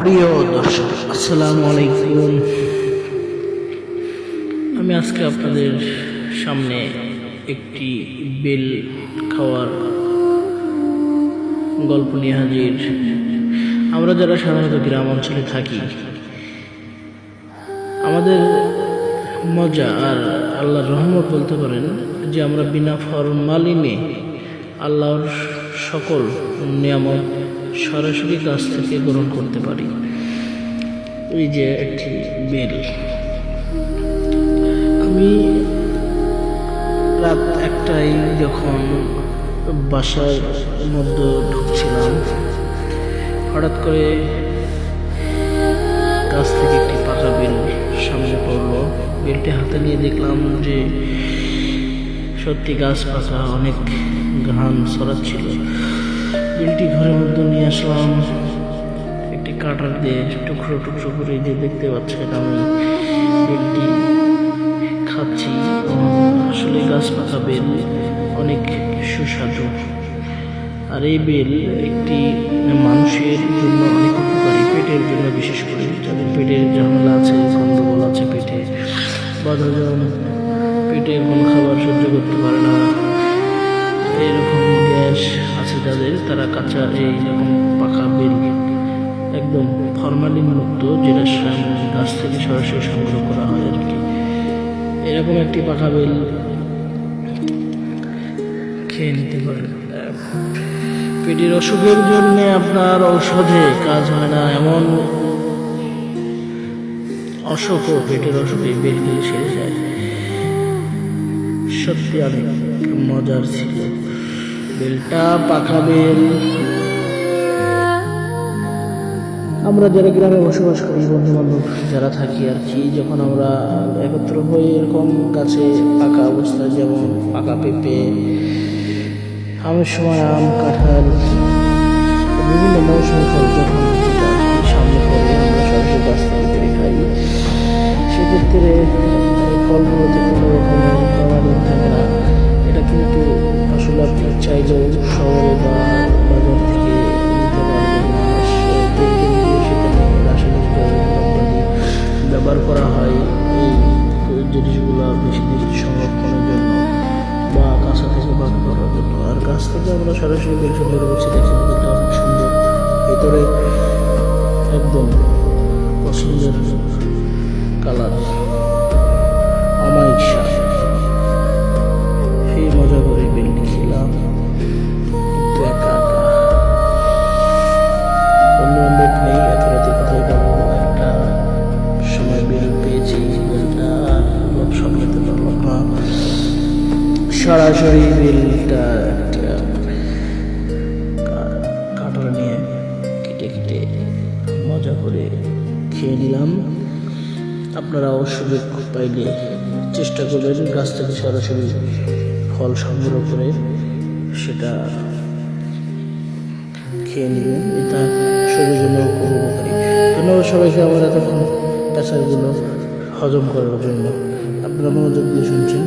প্রিয় দর্শক, আসসালামু আলাইকুম। আমি আজকে আপনাদের সামনে একটি বেল খাওয়ার গল্প নিয়ে হাজির। আমরা যারা সাধারণত গ্রাম অঞ্চলে থাকি, আমাদের মজা আর আল্লাহর রহমত বলতে পারেন যে আমরা বিনা ফরমালিনে আল্লাহর সকল নিয়ামত সরাসরি গাছ থেকে গ্রহণ করতে পারি। এই যে একটি বেল, আমি রাত একটাই যখন বাসার মধ্যে ঢুকছিলাম, হঠাৎ করে গাছ থেকে একটি পাকা বেল সামনে পড়লো। বেলটি হাতে নিয়ে দেখলাম যে সত্যি গাছ পাকা, অনেক ঘ্রাণ ছড়াচ্ছিল। বেলটি ঘরের মধ্যে নিয়ে আসলাম, একটি কাটার দিয়ে টুকরো টুকরো করে যে দেখতে পাচ্ছেন আমি বেলটি খাচ্ছি। আসলে গাছ পাকা বেল অনেক সুস্বাদু, আর এই বেল একটি মানুষের জন্য অনেক উপকারী, পেটের জন্য বিশেষ করে যাদের পেটের ঝামেলা আছে, গন্ডগোল আছে পেটে, বা ধরুন পেটে কোন খাবার সহ্য করতে পারে না, এরকম গ্যাস আছে যাদের, তারা কাঁচা এইরকম পাকা বেল একদম ফরমালিন মুক্ত, যেটা গাছ থেকে সরাসরি সংগ্রহ করা হয় আর কি, এরকম একটি পাকা বেল খেয়ে নিতে পারেন। পেটের অসুখের জন্য আপনার ঔষধে কাজ হয় না এমন অসুখও পেটের অসুখে বেল খেলে সেরে যায়। সত্যি অনেক মজার ছিল বেলটা, পাকা বেল। আমরা যারা গ্রামে বসবাস করি, বন্ধু বান্ধব যারা থাকি আর কি, যখন আমরা একত্র হই এরকম গাছে পাকা অবস্থায়, যেমন পাকা পেঁপে, আমের সময় আম, কাঁঠাল, বিভিন্ন মৌসুমি ফল যখন যেটা সামনে পড়ে আমরা সরাসরি গাছ থেকে পেরে খাই, সেক্ষেত্রে ফলগুলোতে কোনো রকমের ফরমালিন থাকে না। এটা কিন্তু আসলে আপনি চাইলেও শহরে বা বাজার থেকে নিতে পারবেন না। সেখানে রাসায়নিক ব্যবহার করা হয় এই জিনিসগুলো বেশি দিন সংরক্ষণের জন্য বা কাঁচা থেকে বাকি করার জন্য। আর গাছ থেকে আমরা সরাসরি বেল সংগ্রহ করছি, দেখেন বেলটা অনেক সুন্দর, ভেতরে একদম পছন্দের কালার, অমায়িক স্বাদ। সেই মজা করে বেলটি খেলাম, কিন্তু একা একা, বন্ধু বান্ধব নেই, এত রাতে কোথায় পাবো। একটা সময় বেল পেয়েছি, বেলটা সব খেতে পারলাম না, সরাসরি বেলটা একটা কাঁটা নিয়ে কেটে কেটে মজা করে খেয়ে নিলাম। আপনারাও সুযোগ পাইলে চেষ্টা করবেন গাছ থেকে সরাসরি ফল সংগ্রহ করে সেটা খেয়ে নেবেন, এটা শরীরের জন্য খুব উপকারী। ধন্যবাদ সবাইকে আমার এতক্ষণ পেশাগুলো হজম করার জন্য। আপনারা মনোযোগ দিয়ে শুনছেন।